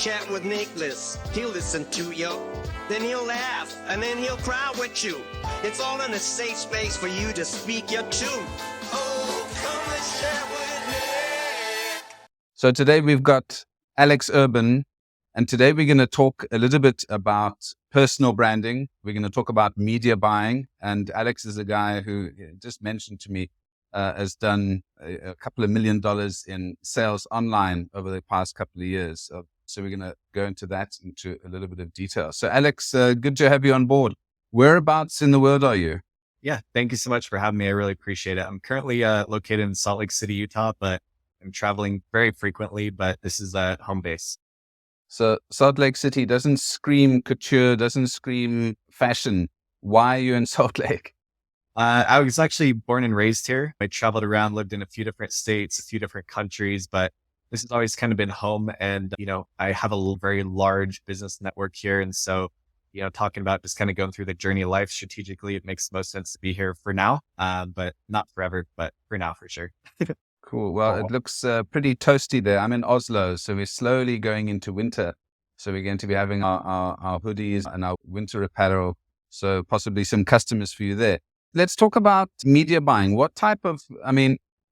chat with Nicholas. He'll listen to you, then he'll laugh, and then he'll cry with you. It's all in a safe space for you to speak your truth. Oh, come let's chat with Nick. So today we've got Alex Urban, and today we're going to talk a little bit about personal branding. We're going to talk about media buying, and Alex is a guy who just mentioned to me has done a couple of $1 million in sales online over the past couple of years. So we're going to go into that into a little bit of detail. So Alex, good to have you on board. Whereabouts in the world are you? Yeah, thank you so much for having me. I really appreciate it. I'm currently located in Salt Lake City, Utah, but I'm traveling very frequently, but this is home base. So Salt Lake City doesn't scream couture, doesn't scream fashion. Why are you in Salt Lake? I was actually born and raised here. I traveled around, lived in a few different states, a few different countries, but this has always kind of been home. And, I have a very large business network here. And so, talking about just kind of going through the journey of life strategically, it makes most sense to be here for now, but not forever, but for now, for sure. Cool. Well, it looks pretty toasty there. I'm in Oslo, so we're slowly going into winter. So we're going to be having our hoodies and our winter apparel. So possibly some customers for you there. Let's talk about media buying. What type of,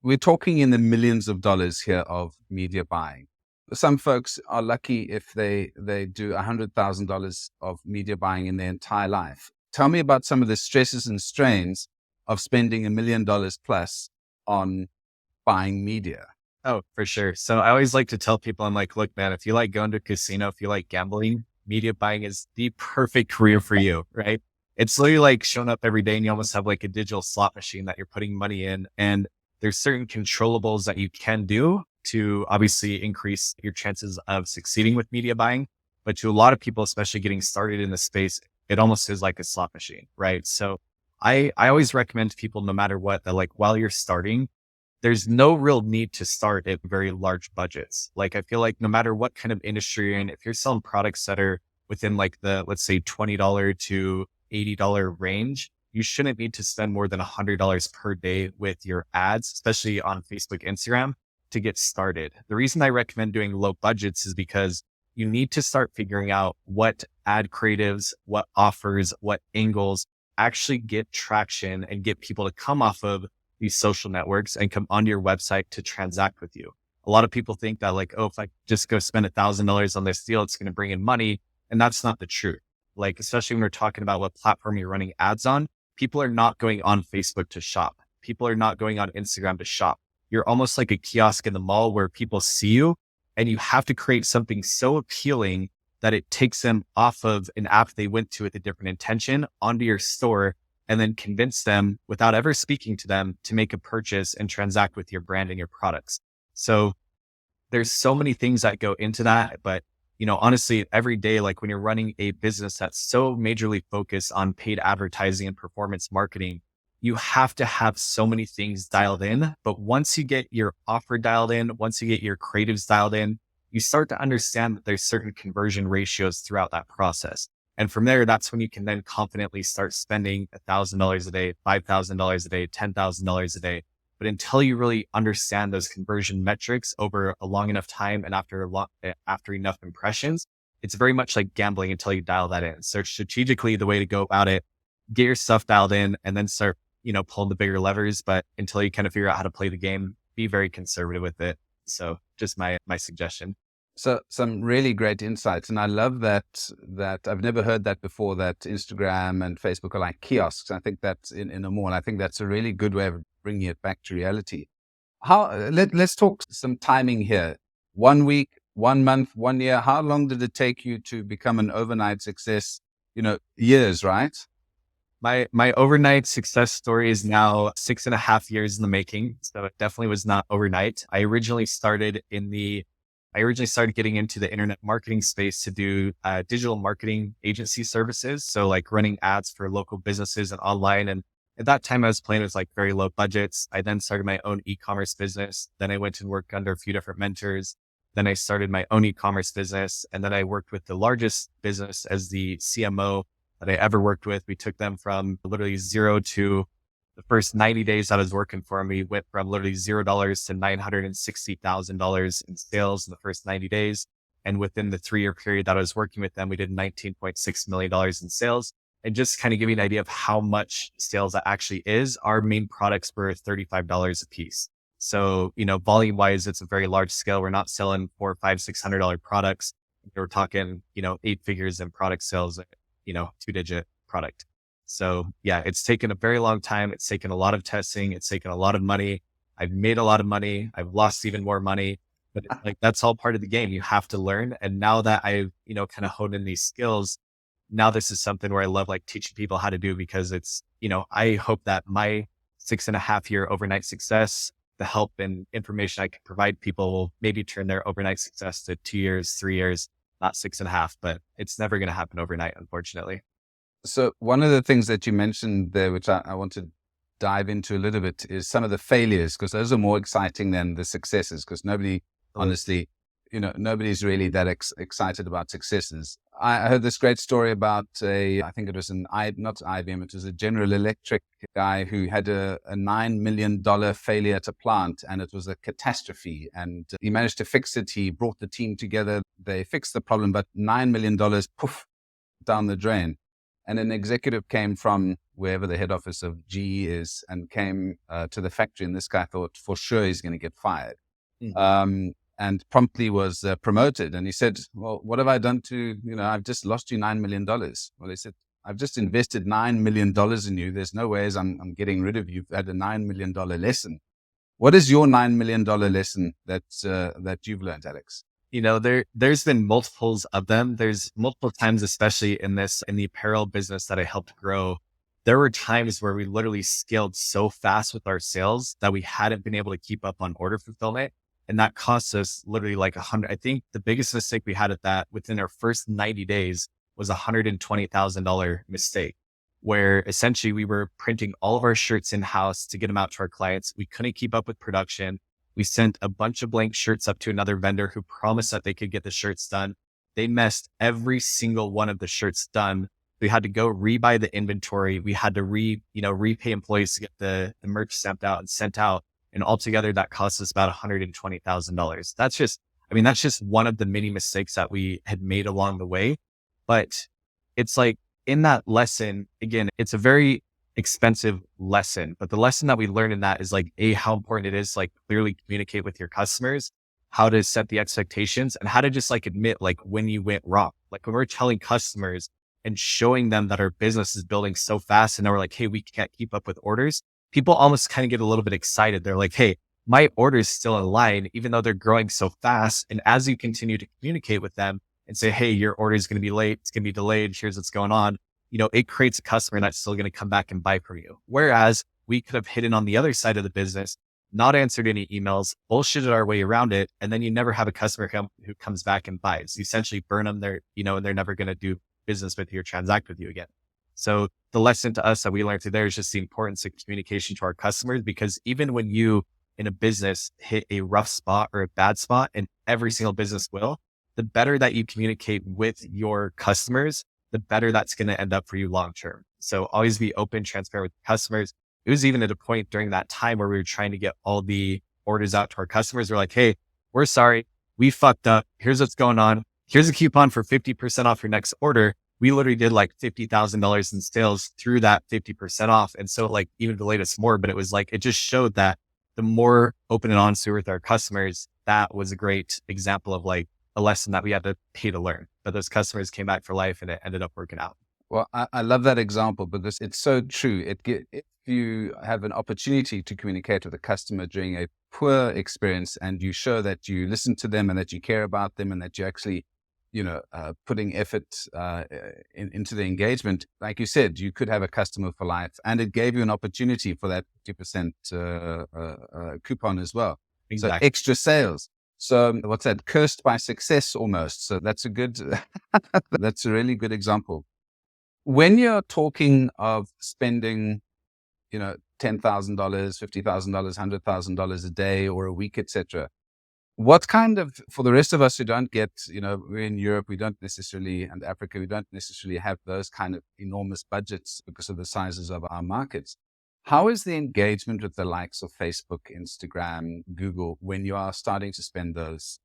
we're talking in the millions of dollars here of media buying. Some folks are lucky if they do $100,000 of media buying in their entire life. Tell me about some of the stresses and strains of spending $1 million plus on buying media. Oh, for sure. So I always like to tell people, I'm like, look, man, if you like going to a casino, if you like gambling, media buying is the perfect career for you, right? It's literally like showing up every day and you almost have like a digital slot machine that you're putting money in. And there's certain controllables that you can do to obviously increase your chances of succeeding with media buying. But to a lot of people, especially getting started in the space, it almost is like a slot machine, right? So I always recommend to people, no matter what, that like while you're starting, there's no real need to start at very large budgets. Like I feel like no matter what kind of industry you're in, if you're selling products that are within like the, let's say $20 to $80 range, you shouldn't need to spend more than $100 per day with your ads, especially on Facebook, Instagram, to get started. The reason I recommend doing low budgets is because you need to start figuring out what ad creatives, what offers, what angles actually get traction and get people to come off of these social networks and come onto your website to transact with you. A lot of people think that like, oh, if I just go spend $1,000 on this deal, it's going to bring in money. And that's not the truth. Like, especially when we're talking about what platform you're running ads on, people are not going on Facebook to shop. People are not going on Instagram to shop. You're almost like a kiosk in the mall where people see you and you have to create something so appealing that it takes them off of an app they went to with a different intention onto your store and then convince them without ever speaking to them to make a purchase and transact with your brand and your products. So there's so many things that go into that, but honestly, every day, like when you're running a business that's so majorly focused on paid advertising and performance marketing, you have to have so many things dialed in. But once you get your offer dialed in, once you get your creatives dialed in, you start to understand that there's certain conversion ratios throughout that process. And from there, that's when you can then confidently start spending $1,000 a day, $5,000 a day, $10,000 a day. But until you really understand those conversion metrics over a long enough time and after enough impressions, it's very much like gambling until you dial that in. So strategically, the way to go about it, get your stuff dialed in and then start, pulling the bigger levers. But until you kind of figure out how to play the game, be very conservative with it. So just my suggestion. So some really great insights. And I love that I've never heard that before, that Instagram and Facebook are like kiosks. I think that's in a mall. I think that's a really good way of bringing it back to reality. Let's talk some timing here. 1 week, 1 month, 1 year. How long did it take you to become an overnight success? Years, right? My overnight success story is now 6.5 years in the making. So it definitely was not overnight. I originally started getting into the internet marketing space to do digital marketing agency services. So like running ads for local businesses and online. And at that time I was playing with like very low budgets. I then started my own e-commerce business. Then I went and worked under a few different mentors. Then I started my own e-commerce business. And then I worked with the largest business as the CMO that I ever worked with. We took them from literally zero to the first 90 days that I was working for them. We went from literally $0 to $960,000 in sales in the first 90 days. And within the 3-year period that I was working with them, we did $19.6 million in sales. And just kind of give you an idea of how much sales that actually is, our main products were $35 a piece. So, volume wise, it's a very large scale. We're not selling $400, $500, $600 products. We're talking, 8 figures in product sales, 2-digit product. So yeah, it's taken a very long time. It's taken a lot of testing. It's taken a lot of money. I've made a lot of money. I've lost even more money, but it's like, that's all part of the game. You have to learn. And now that I've, kind of honed in these skills, now this is something where I love like teaching people how to do, because it's, I hope that my 6.5-year overnight success, the help and information I can provide people will maybe turn their overnight success to 2 years, 3 years, not 6.5, but it's never going to happen overnight, unfortunately. So one of the things that you mentioned there, which I want to dive into a little bit, is some of the failures, because those are more exciting than the successes, because nobody, honestly, nobody's really that excited about successes. I heard this great story about I think it was not IBM, it was a General Electric guy who had a $9 million failure at a plant, and it was a catastrophe. And he managed to fix it. He brought the team together. They fixed the problem, but $9 million, poof, down the drain. And an executive came from wherever the head office of GE is and came to the factory. And this guy thought for sure he's going to get fired. And promptly was promoted. And he said, well, what have I done to, I've just lost you $9 million. Well, he said, I've just invested $9 million in you. There's no ways I'm getting rid of you. You've had a $9 million lesson. What is your $9 million lesson that you've learned, Alex? There's been multiples of them. There's multiple times, especially in the apparel business that I helped grow. There were times where we literally scaled so fast with our sales that we hadn't been able to keep up on order fulfillment. And that cost us literally like I think the biggest mistake we had at that within our first 90 days was $120,000 mistake, where essentially we were printing all of our shirts in-house to get them out to our clients. We couldn't keep up with production. We sent a bunch of blank shirts up to another vendor who promised that they could get the shirts done. They messed every single one of the shirts done. We had to go rebuy the inventory. We had to repay employees to get the merch stamped out and sent out. And altogether that cost us about $120,000. That's just one of the many mistakes that we had made along the way. But it's like in that lesson, again, it's a very expensive lesson, but the lesson that we learned in that is like, how important it is to like clearly communicate with your customers, how to set the expectations, and how to just like admit like when you went wrong. Like when we're telling customers and showing them that our business is building so fast and now we're like, hey, we can't keep up with orders. People almost kind of get a little bit excited. They're like, hey, my order is still in line, even though they're growing so fast. And as you continue to communicate with them and say, hey, your order is going to be late, it's going to be delayed, here's what's going on, it creates a customer that's still going to come back and buy from you. Whereas we could have hidden on the other side of the business, not answered any emails, bullshitted our way around it. And then you never have a customer who comes back and buys. You essentially burn them there, and they're never going to do business with you or transact with you again. So the lesson to us that we learned through there is just the importance of communication to our customers, because even when you in a business hit a rough spot or a bad spot, and every single business will, the better that you communicate with your customers, the better that's going to end up for you long term. So always be open, transparent with customers. It was even at a point during that time where we were trying to get all the orders out to our customers. We're like, hey, we're sorry. We fucked up. Here's what's going on. Here's a coupon for 50% off your next order. We literally did like $50,000 in sales through that 50% off. And so like even delayed us more, but it was like, it just showed that the more open and honest we were with our customers, that was a great example of like a lesson that we had to pay to learn. But those customers came back for life and it ended up working out. Well, I love that example because it's so true. If you have an opportunity to communicate with a customer during a poor experience and you show that you listen to them and that you care about them and that you actually putting effort into the engagement, like you said, you could have a customer for life, and it gave you an opportunity for that 50% coupon as well. Exactly. So extra sales. So what's that? Cursed by success almost. So that's that's a really good example. When you're talking of spending, $10,000, $50,000, $100,000 a day or a week, etc. What kind of, for the rest of us who don't get, we're in Europe, we don't necessarily, and Africa, we don't necessarily have those kind of enormous budgets because of the sizes of our markets. How is the engagement with the likes of Facebook, Instagram, Google, when you're starting to spend those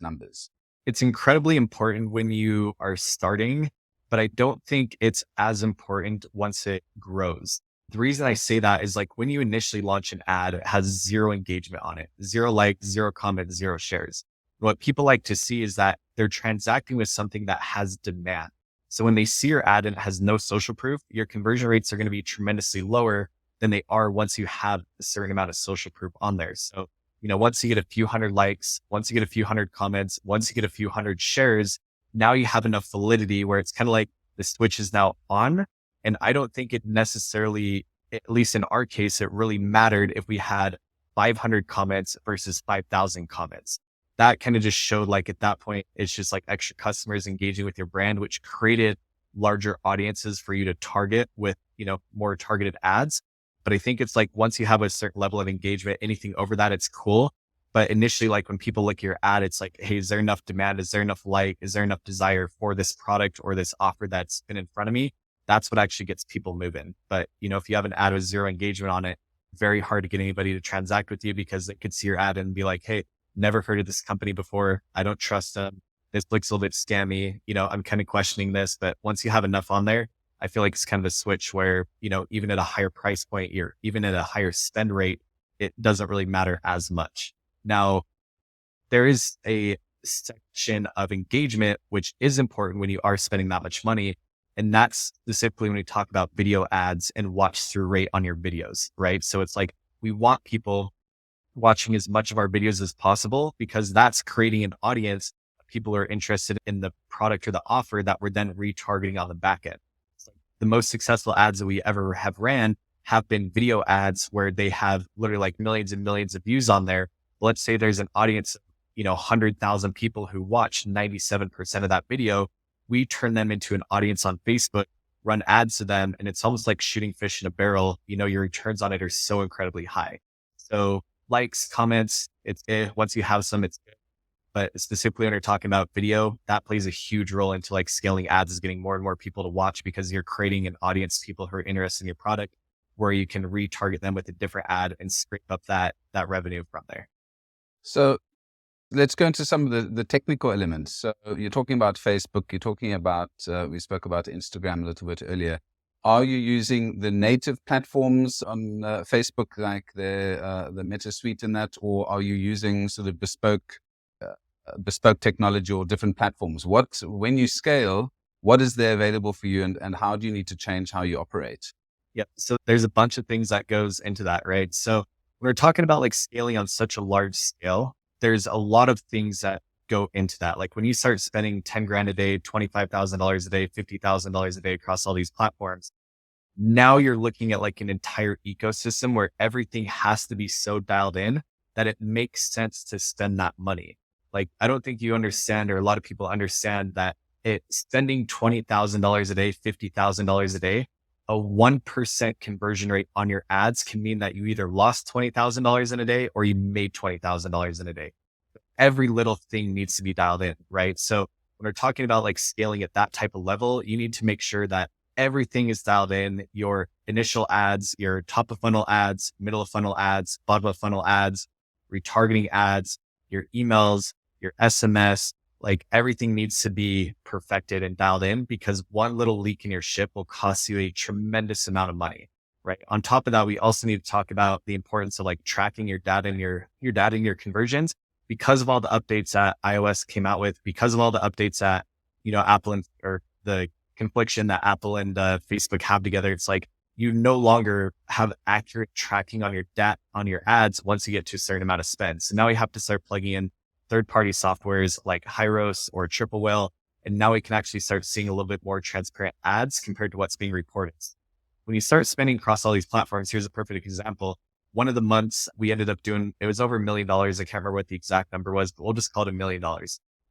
numbers? it's incredibly important when you are starting, but I don't think it's as important once it grows. The reason I say that is like when you initially launch an ad, it has zero engagement on it, zero likes, zero comments, zero shares. What people like to see is that they're transacting with something that has demand. So when they see your ad and it has no social proof, your conversion rates are going to be tremendously lower than they are once you have a certain amount of social proof on there. So, once you get a few hundred likes, once you get a few hundred comments, once you get a few hundred shares, now you have enough validity where it's kind of like the switch is now on. And I don't think it necessarily, at least in our case, it really mattered if we had 500 comments versus 5,000 comments. That kind of just showed like at that point, it's just like extra customers engaging with your brand, which created larger audiences for you to target with, more targeted ads. But I think it's like once you have a certain level of engagement, anything over that, it's cool. But initially, like when people look at your ad, it's like, hey, is there enough demand? Is there enough like? Is there enough desire for this product or this offer that's been in front of me? That's what actually gets people moving. But, if you have an ad with zero engagement on it, very hard to get anybody to transact with you because they could see your ad and be like, hey, never heard of this company before. I don't trust them. This looks a little bit scammy. I'm kind of questioning this. But once you have enough on there, I feel like it's kind of a switch where, even at a higher price point, even at a higher spend rate, it doesn't really matter as much. Now, there is a section of engagement, which is important when you are spending that much money. And that's specifically when we talk about video ads and watch through rate on your videos, right? So it's like, we want people watching as much of our videos as possible because that's creating an audience of people who are interested in the product or the offer that we're then retargeting on the back end. The most successful ads that we ever have ran have been video ads where they have literally like millions and millions of views on there. Let's say there's an audience, 100,000 people who watch 97% of that video. We turn them into an audience on Facebook, run ads to them, and it's almost like shooting fish in a barrel. Your returns on it are so incredibly high. So likes, comments, once you have some, it's good. But specifically when you're talking about video, that plays a huge role into like scaling ads, is getting more and more people to watch because you're creating an audience of people who are interested in your product where you can retarget them with a different ad and scrape up that revenue from there. So let's go into some of the technical elements. So you're talking about Facebook, you're talking about, we spoke about Instagram a little bit earlier. Are you using the native platforms on Facebook, like the Meta Suite in that, or are you using sort of bespoke technology or different platforms? When you scale, what is there available for you and how do you need to change how you operate? Yeah. So there's a bunch of things that goes into that, right? So when we're talking about like scaling on such a large scale, there's a lot of things that go into that. Like when you start spending 10 grand a day, $25,000 a day, $50,000 a day across all these platforms, now you're looking at like an entire ecosystem where everything has to be so dialed in that it makes sense to spend that money. Like, I don't think you understand, or a lot of people understand that spending $20,000 a day, $50,000 a day, a 1% conversion rate on your ads can mean that you either lost $20,000 in a day or you made $20,000 in a day. Every little thing needs to be dialed in, right? So when we're talking about like scaling at that type of level, you need to make sure that everything is dialed in. Your initial ads, your top of funnel ads, middle of funnel ads, bottom of funnel ads, retargeting ads, your emails, your SMS, like everything needs to be perfected and dialed in because one little leak in your ship will cost you a tremendous amount of money, right? On top of that, we also need to talk about the importance of like tracking your data and your data and your conversions because of all the updates that iOS came out with, because of all the updates that, Apple or the confliction that Apple and Facebook have together. It's like, you no longer have accurate tracking on your ads once you get to a certain amount of spend. So now we have to start plugging in third-party softwares like Hyros or Triple Whale. And now we can actually start seeing a little bit more transparent ads compared to what's being reported. When you start spending across all these platforms, here's a perfect example. One of the months we ended up doing, it was over $1 million. I can't remember what the exact number was, but we'll just call it $1 million.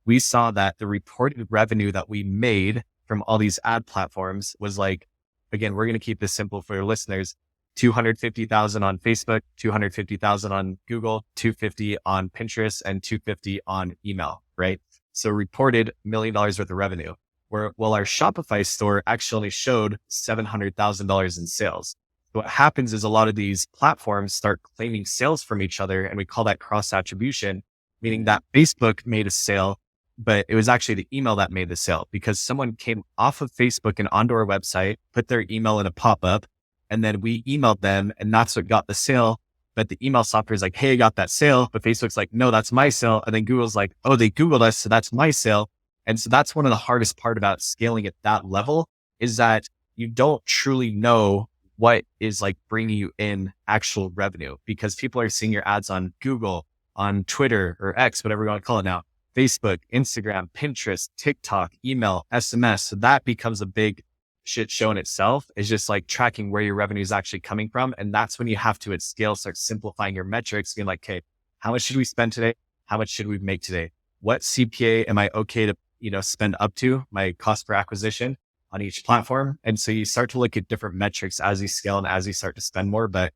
We saw that the reported revenue that we made from all these ad platforms was like, again, we're going to keep this simple for your listeners, 250,000 on Facebook, 250,000 on Google, 250 on Pinterest, and 250 on email, right? So reported $1 million worth of revenue. Well, our Shopify store actually only showed $700,000 in sales. So what happens is a lot of these platforms start claiming sales from each other, and we call that cross attribution, meaning that Facebook made a sale, but it was actually the email that made the sale because someone came off of Facebook and onto our website, put their email in a pop-up, and then we emailed them and that's what got the sale. But the email software is like, hey, I got that sale. But Facebook's like, no, that's my sale. And then Google's like, oh, they Googled us. So that's my sale. And so that's one of the hardest part about scaling at that level is that you don't truly know what is like bringing you in actual revenue because people are seeing your ads on Google, on Twitter or X, whatever you want to call it now, Facebook, Instagram, Pinterest, TikTok, email, SMS. So that becomes a big shit show in itself is just like tracking where your revenue is actually coming from. And that's when you have to at scale, start simplifying your metrics, being like, okay, how much should we spend today? How much should we make today? What CPA am I okay to, spend up to my cost per acquisition on each platform? And so you start to look at different metrics as you scale and as you start to spend more. But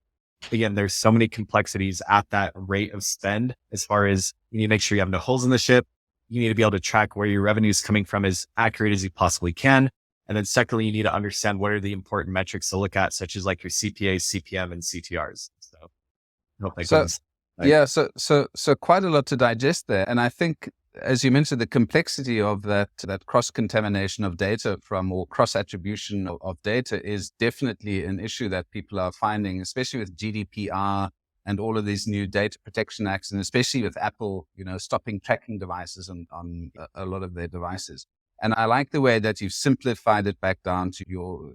again, there's so many complexities at that rate of spend as far as you need to make sure you have no holes in the ship. You need to be able to track where your revenue is coming from as accurate as you possibly can. And then secondly, you need to understand what are the important metrics to look at, such as like your CPA, CPM, and CTRs. So I hope that goes. Yeah, so quite a lot to digest there. And I think, as you mentioned, the complexity of that cross-contamination of data or cross-attribution of data is definitely an issue that people are finding, especially with GDPR and all of these new data protection acts, and especially with Apple, stopping tracking devices on a lot of their devices. And I like the way that you've simplified it back down to your,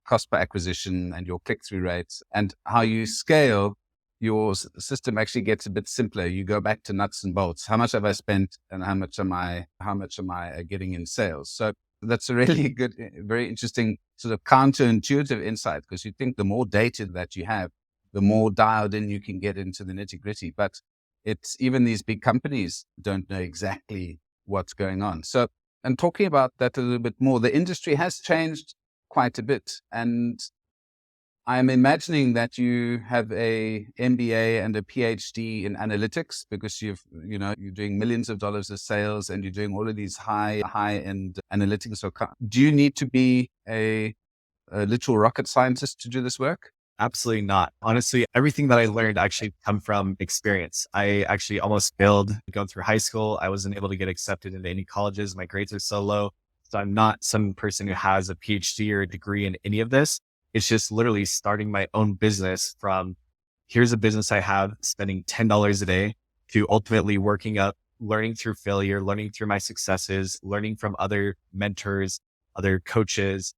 cost per acquisition and your click-through rates and how you scale. Your system actually gets a bit simpler. You go back to nuts and bolts. How much have I spent and how much am I getting in sales? So that's a really good, very interesting sort of counterintuitive insight because you think the more data that you have, the more dialed in you can get into the nitty gritty. But it's even these big companies don't know exactly what's going on. So, and talking about that a little bit more, the industry has changed quite a bit. And I'm imagining that you have a MBA and a PhD in analytics because you're doing millions of dollars of sales and you're doing all of these high-end analytics. So do you need to be a literal rocket scientist to do this work? Absolutely not. Honestly, everything that I learned actually come from experience. I actually almost failed going through high school. I wasn't able to get accepted into any colleges. My grades are so low. So I'm not some person who has a PhD or a degree in any of this. It's just literally starting my own business from here's a business I have spending $10 a day to ultimately working up, learning through failure, learning through my successes, learning from other mentors, other coaches,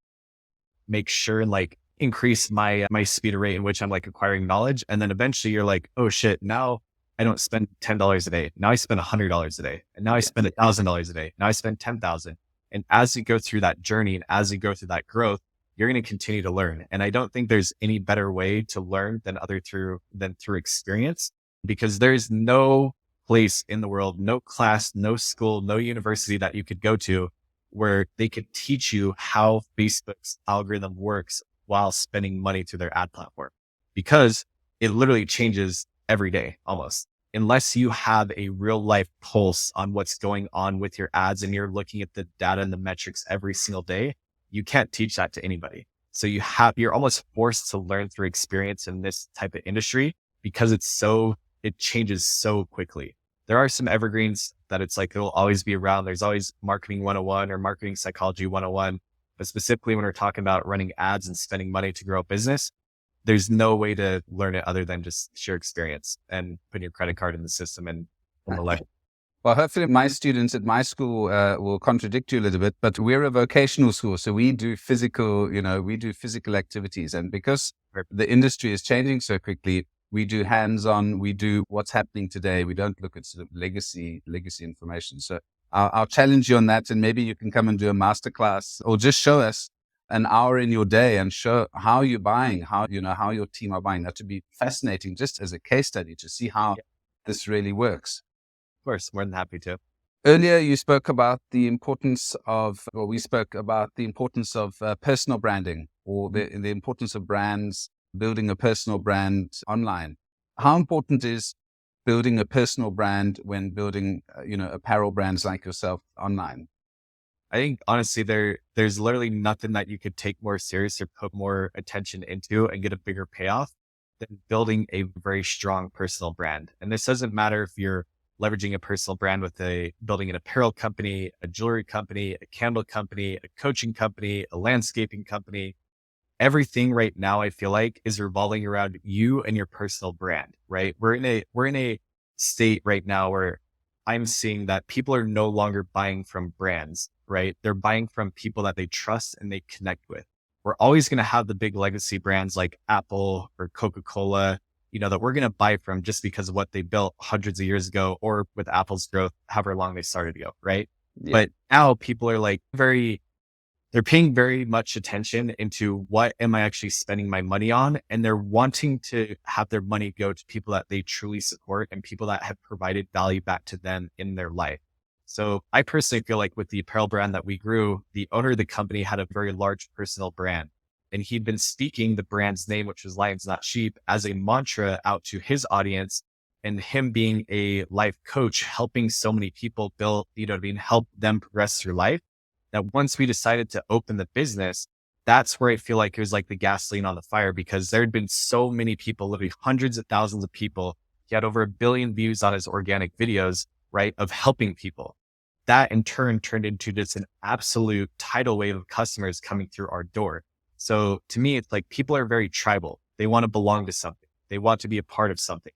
make sure and like increase my speed or rate in which I'm like acquiring knowledge. And then eventually you're like, oh shit, now I don't spend $10 a day. Now I spend $100 a day. And now I spend $1,000 a day. Now I spend 10,000. And as you go through that journey and as you go through that growth, you're going to continue to learn. And I don't think there's any better way to learn than through experience, because there's no place in the world, no class, no school, no university that you could go to where they could teach you how Facebook's algorithm works while spending money through their ad platform, because it literally changes every day almost. Unless you have a real life pulse on what's going on with your ads and you're looking at the data and the metrics every single day, you can't teach that to anybody. So you're almost forced to learn through experience in this type of industry because it changes so quickly. There are some evergreens that it's like, it'll always be around. There's always marketing 101 or marketing psychology 101. But specifically when we're talking about running ads and spending money to grow a business, there's no way to learn it other than just sheer experience and putting your credit card in the system and elect. Well, hopefully my students at my school will contradict you a little bit, but we're a vocational school. So we do physical activities. And because the industry is changing so quickly, we do hands-on, we do what's happening today. We don't look at sort of legacy information. So I'll challenge you on that. And maybe you can come and do a masterclass or just show us an hour in your day and show how you're buying, how your team are buying. That would be fascinating just as a case study to see how this really works. Of course, more than happy to. Earlier, you spoke about the importance of personal branding or the importance of brands, building a personal brand online. How important is building a personal brand when building, apparel brands like yourself online? I think honestly, there's literally nothing that you could take more serious or put more attention into and get a bigger payoff than building a very strong personal brand. And this doesn't matter if you're leveraging a personal brand with building an apparel company, a jewelry company, a candle company, a coaching company, a landscaping company. Everything right now, I feel like, is revolving around you and your personal brand, right? We're in a state right now where I'm seeing that people are no longer buying from brands, right? They're buying from people that they trust and they connect with. We're always going to have the big legacy brands like Apple or Coca-Cola, that we're going to buy from just because of what they built hundreds of years ago, or with Apple's growth, however long they started ago, right? Yeah. But now people are like they're paying very much attention into what am I actually spending my money on? And they're wanting to have their money go to people that they truly support and people that have provided value back to them in their life. So I personally feel like with the apparel brand that we grew, the owner of the company had a very large personal brand. And he'd been speaking the brand's name, which was Lions Not Sheep, as a mantra out to his audience. And him being a life coach, helping so many people build, help them progress through life. That once we decided to open the business, that's where I feel like it was like the gasoline on the fire, because there had been so many people, literally hundreds of thousands of people. He had over 1 billion views on his organic videos, right, of helping people. That in turn turned into just an absolute tidal wave of customers coming through our door. So to me, it's like people are very tribal. They want to belong to something. They want to be a part of something.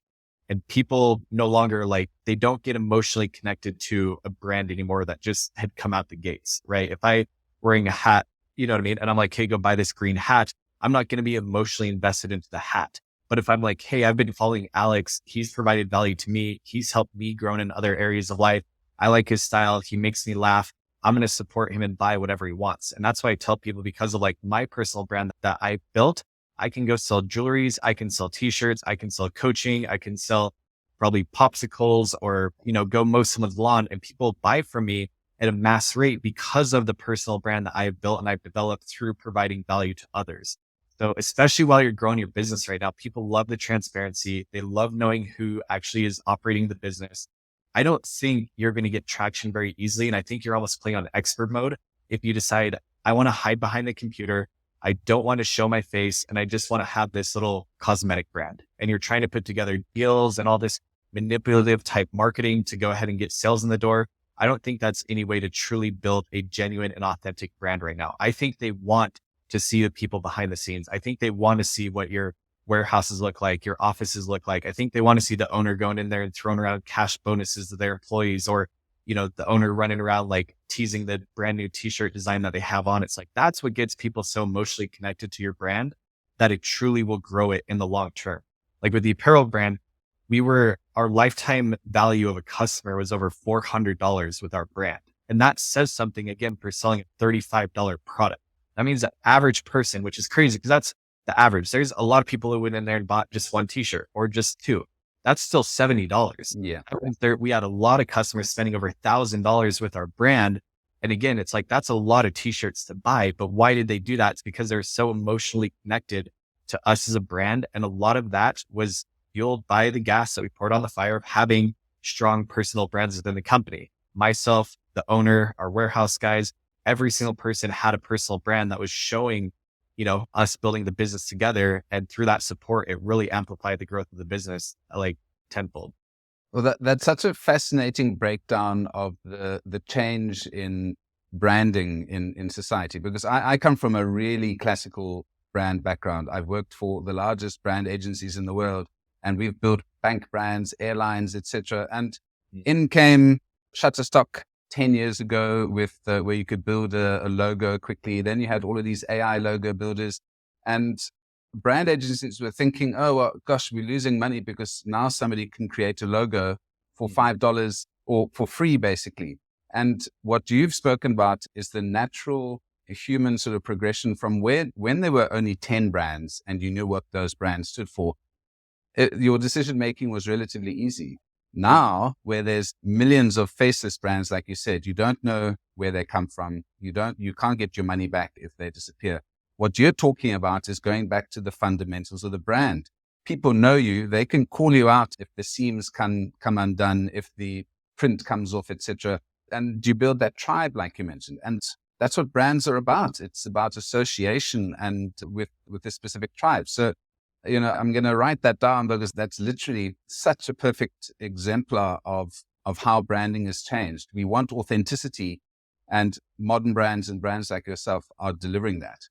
And people no longer they don't get emotionally connected to a brand anymore that just had come out the gates, right? If I wearing a hat, you know what I mean? And I'm like, hey, go buy this green hat. I'm not going to be emotionally invested into the hat. But if I'm like, hey, I've been following Alex, he's provided value to me. He's helped me grow in other areas of life. I like his style. He makes me laugh. I'm going to support him and buy whatever he wants. And that's why I tell people, because of my personal brand that I built, I can go sell jewelries. I can sell t-shirts. I can sell coaching. I can sell probably popsicles, or, go mow someone's lawn, and people buy from me at a mass rate because of the personal brand that I've built and I've developed through providing value to others. So especially while you're growing your business right now, people love the transparency. They love knowing who actually is operating the business. I don't think you're going to get traction very easily. And I think you're almost playing on expert mode if you decide, I want to hide behind the computer. I don't want to show my face, and I just want to have this little cosmetic brand. And you're trying to put together deals and all this manipulative type marketing to go ahead and get sales in the door. I don't think that's any way to truly build a genuine and authentic brand right now. I think they want to see the people behind the scenes. I think they want to see what your warehouses look like, your offices look like. I think they want to see the owner going in there and throwing around cash bonuses to their employees, or, the owner running around teasing the brand new t-shirt design that they have on. It's that's what gets people so emotionally connected to your brand that it truly will grow it in the long term. With the apparel brand, our lifetime value of a customer was over $400 with our brand. And that says something, again, for selling a $35 product. That means the average person, which is crazy because that's the average. There's a lot of people who went in there and bought just one t-shirt or just two. That's still $70. Yeah. We had a lot of customers spending over $1,000 with our brand. And again, it's that's a lot of t-shirts to buy, but why did they do that? It's because they're so emotionally connected to us as a brand. And a lot of that was fueled by the gas that we poured on the fire of having strong personal brands within the company. Myself, the owner, our warehouse guys, every single person had a personal brand that was showing, us building the business together. And through that support, it really amplified the growth of the business tenfold. Well, that's such a fascinating breakdown of the change in branding in society, because I come from a really classical brand background. I've worked for the largest brand agencies in the world, and we've built bank brands, airlines, etc. And in came Shutterstock 10 years ago with where you could build a logo quickly. Then you had all of these AI logo builders, and brand agencies were thinking, oh, well, gosh, we're losing money because now somebody can create a logo for $5 or for free, basically. And what you've spoken about is the natural human sort of progression from when there were only 10 brands and you knew what those brands stood for. Your decision-making was relatively easy. Now, where there's millions of faceless brands, like you said, you don't know where they come from. You can't get your money back if they disappear. What you're talking about is going back to the fundamentals of the brand. People know you. They can call you out if the seams come undone, if the print comes off, etc. And you build that tribe, like you mentioned. And that's what brands are about. It's about association and with a specific tribe. So, I'm going to write that down because that's literally such a perfect exemplar of of how branding has changed. We want authenticity, and modern brands and brands like yourself are delivering that.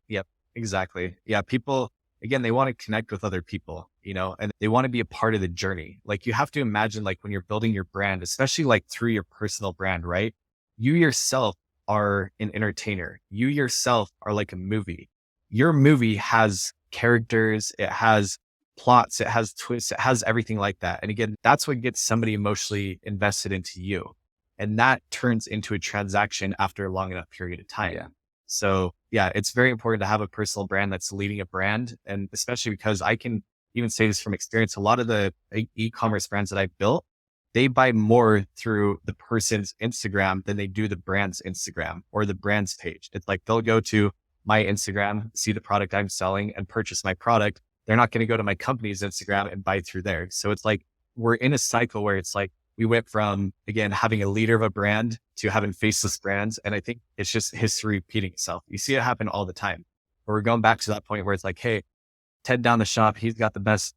Yep, exactly. Yeah. People, again, they want to connect with other people, and they want to be a part of the journey. Like you have to imagine like when you're building your brand, especially like through your personal brand, right? You yourself are an entertainer. You yourself are like a movie. Your movie has characters, it has plots, it has twists, it has everything like that. And again, that's what gets somebody emotionally invested into you. And that turns into a transaction after a long enough period of time. Yeah. So yeah, it's very important to have a personal brand that's leading a brand. And especially because I can even say this from experience, a lot of the e-commerce brands that I've built, they buy more through the person's Instagram than they do the brand's Instagram or the brand's page. It's like they'll go to my Instagram, see the product I'm selling and purchase my product. They're not going to go to my company's Instagram and buy through there. So it's like, we're in a cycle where it's like, we went from, again, having a leader of a brand to having faceless brands. And I think it's just history repeating itself. You see it happen all the time. But we're going back to that point where it's like, hey, Ted down the shop, he's got the best,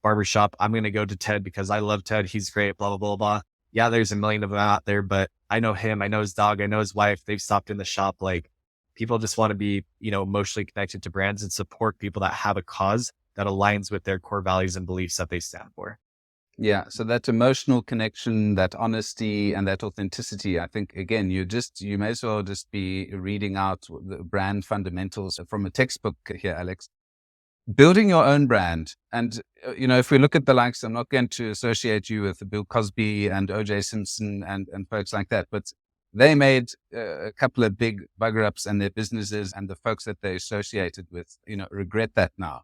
barber shop. I'm going to go to Ted because I love Ted. He's great, blah, blah, blah, blah. Yeah, there's a million of them out there, but I know him. I know his dog. I know his wife. They've stopped in the shop. Like people just want to be, emotionally connected to brands and support people that have a cause that aligns with their core values and beliefs that they stand for. Yeah. So that emotional connection, that honesty and that authenticity, I think, again, you may as well just be reading out the brand fundamentals from a textbook here, Alex. Building your own brand. And, if we look at the likes, I'm not going to associate you with Bill Cosby and OJ Simpson and folks like that, but they made a couple of big bugger ups in their businesses, and the folks that they associated with, regret that now.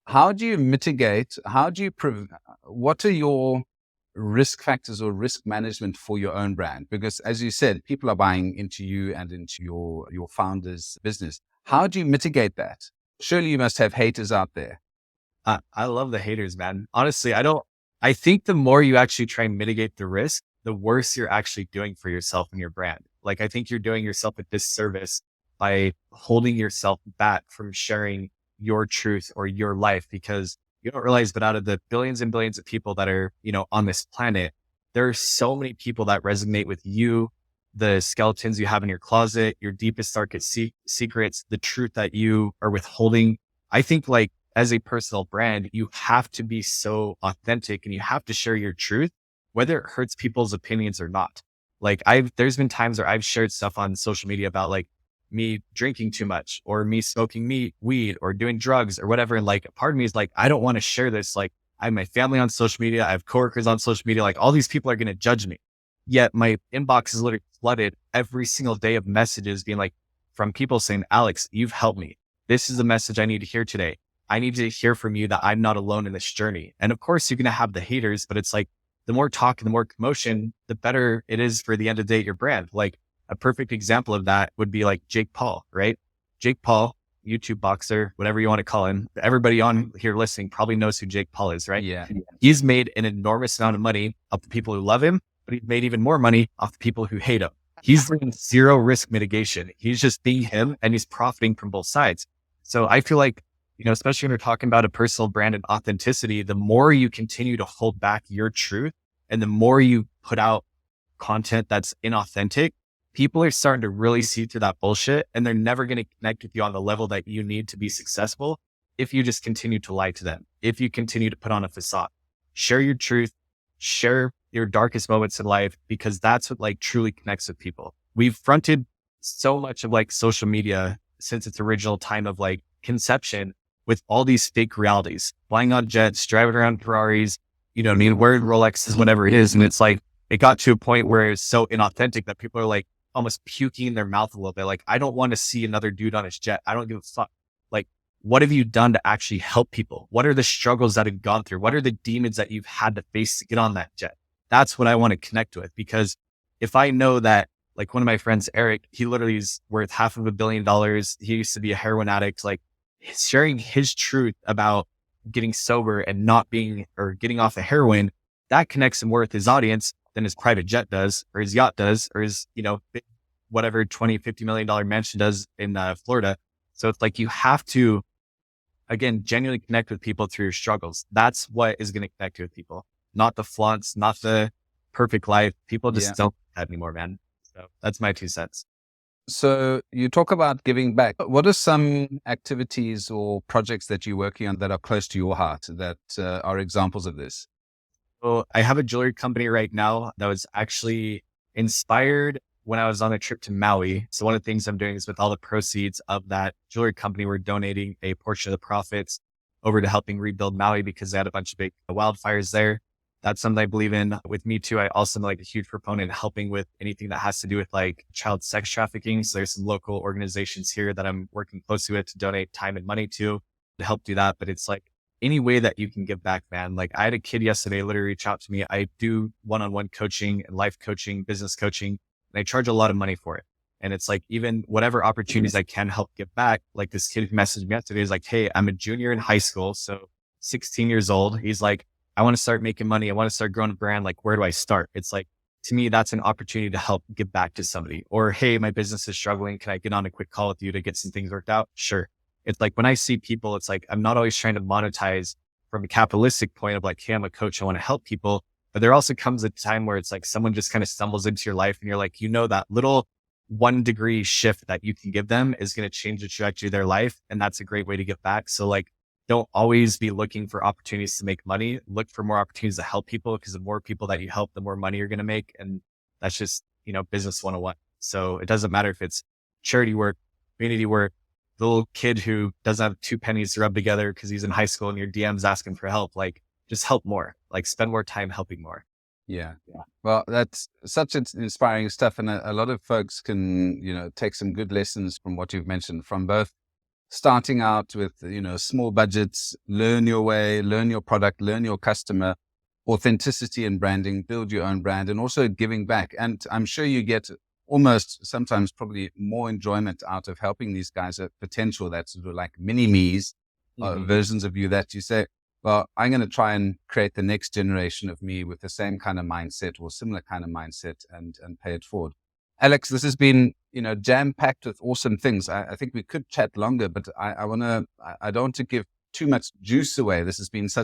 How do you mitigate? What are your risk factors or risk management for your own brand? Because as you said, people are buying into you and into your founder's business. How do you mitigate that? Surely you must have haters out there. I love the haters, man. Honestly, I think the more you actually try and mitigate the risk, the worse you're actually doing for yourself and your brand. Like, I think you're doing yourself a disservice by holding yourself back from sharing your truth or your life, because you don't realize, but out of the billions and billions of people that are, on this planet, there are so many people that resonate with you, the skeletons you have in your closet, your deepest, darkest secrets, the truth that you are withholding. I think like as a personal brand, you have to be so authentic and you have to share your truth, whether it hurts people's opinions or not. Like there's been times where I've shared stuff on social media about like me drinking too much or me smoking weed or doing drugs or whatever. And like, part of me is like, I don't want to share this. Like I have my family on social media. I have coworkers on social media. Like all these people are going to judge me. Yet my inbox is literally flooded every single day of messages being like from people saying, Alex, you've helped me. This is the message I need to hear today. I need to hear from you that I'm not alone in this journey. And of course you're going to have the haters, but it's like the more talk and the more commotion, the better it is for the end of the day, your brand. Like a perfect example of that would be like Jake Paul, right? Jake Paul, YouTube boxer, whatever you want to call him. Everybody on here listening probably knows who Jake Paul is, right? Yeah. He's made an enormous amount of money off the people who love him, but he's made even more money off the people who hate him. He's doing zero risk mitigation. He's just being him and he's profiting from both sides. So I feel like, especially when we're talking about a personal brand and authenticity, the more you continue to hold back your truth and the more you put out content that's inauthentic, people are starting to really see through that bullshit, and they're never going to connect with you on the level that you need to be successful if you just continue to lie to them, if you continue to put on a facade. Share your truth, share your darkest moments in life, because that's what like truly connects with people. We've fronted so much of like social media since its original time of like conception with all these fake realities, flying on jets, driving around Ferraris, wearing Rolexes, whatever it is. And it's like, it got to a point where it's so inauthentic that people are like almost puking in their mouth a little bit. Like, I don't want to see another dude on his jet. I don't give a fuck. Like, what have you done to actually help people? What are the struggles that have gone through? What are the demons that you've had to face to get on that jet? That's what I want to connect with, because if I know that, like one of my friends, Eric, he literally is worth $500 million. He used to be a heroin addict, like sharing his truth about getting sober and not being, or getting off the heroin, that connects him more with his audience than his private jet does, or his yacht does, or his, whatever $20-50 million mansion does in Florida. So it's like, you have to, again, genuinely connect with people through your struggles. That's what is going to connect you with people, not the flaunts, not the, perfect life. People Yeah. just don't do that anymore, man. So that's my 2 cents. So you talk about giving back. What are some activities or projects that you're working on that are close to your heart that are examples of this? So I have a jewelry company right now that was actually inspired when I was on a trip to Maui. So one of the things I'm doing is with all the proceeds of that jewelry company, we're donating a portion of the profits over to helping rebuild Maui because they had a bunch of big wildfires there. That's something I believe in. With me too, I also am like a huge proponent of helping with anything that has to do with like child sex trafficking. So there's some local organizations here that I'm working closely with to donate time and money to help do that. But it's like any way that you can give back, man. Like I had a kid yesterday literally reach out to me. I do one-on-one coaching and life coaching, business coaching, and I charge a lot of money for it. And it's like, even whatever opportunities I can help give back, like this kid who messaged me yesterday is like, hey, I'm a junior in high school. So 16 years old. He's like, I want to start making money. I want to start growing a brand. Like, where do I start? It's like, to me, that's an opportunity to help give back to somebody. Or, hey, my business is struggling. Can I get on a quick call with you to get some things worked out? Sure. It's like when I see people, it's like, I'm not always trying to monetize from a capitalistic point of like, hey, I'm a coach. I want to help people. But there also comes a time where it's like someone just kind of stumbles into your life and you're like, that little 1 degree shift that you can give them is going to change the trajectory of their life. And that's a great way to give back. So like, don't always be looking for opportunities to make money. Look for more opportunities to help people, because the more people that you help, the more money you're going to make. And that's just, business 101. So it doesn't matter if it's charity work, community work, the little kid who doesn't have 2 pennies to rub together because he's in high school and your DM's asking for help. Like, just help more, like spend more time helping more. Yeah. Well, that's such inspiring stuff. And a lot of folks can, take some good lessons from what you've mentioned, from both starting out with, small budgets, learn your way, learn your product, learn your customer, authenticity and branding, build your own brand, and also giving back. And I'm sure you get almost sometimes probably more enjoyment out of helping these guys at potential that's sort of like mini me's, versions of you that you say, well, I'm going to try and create the next generation of me with the same kind of mindset or similar kind of mindset and pay it forward. Alex, this has been, jam-packed with awesome things. I think we could chat longer, but I don't want to give too much juice away. This has been so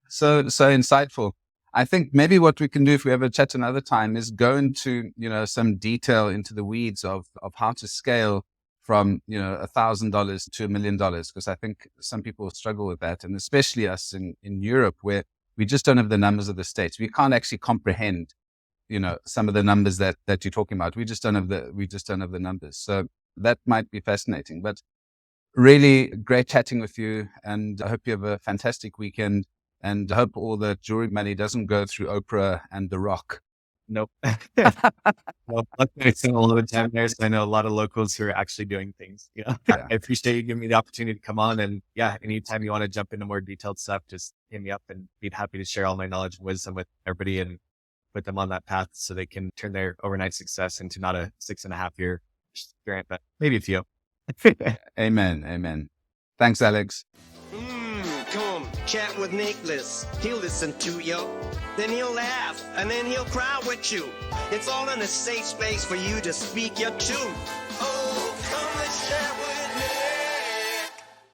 insightful. I think maybe what we can do if we ever chat another time is go into, some detail into the weeds of how to scale from, $1,000 to $1 million, because I think some people struggle with that. And especially us in Europe, where we just don't have the numbers of the States. We can't actually comprehend, some of the numbers that you're talking about. We just don't have the numbers. So that might be fascinating, but really great chatting with you. And I hope you have a fantastic weekend, and I hope all the jewelry money doesn't go through Oprah and The Rock. Nope. Well, luckily I spend a little bit of time there, so I know a lot of locals who are actually doing things. Yeah. I appreciate you giving me the opportunity to come on, and anytime you want to jump into more detailed stuff, just hit me up, and be happy to share all my knowledge and wisdom with everybody and put them on that path so they can turn their overnight success into not a 6.5 year experience, but maybe a few. Amen. Thanks, Alex. Come chat with Nicholas. He'll listen to you. Then he'll laugh, and then he'll cry with you. It's all in a safe space for you to speak your truth.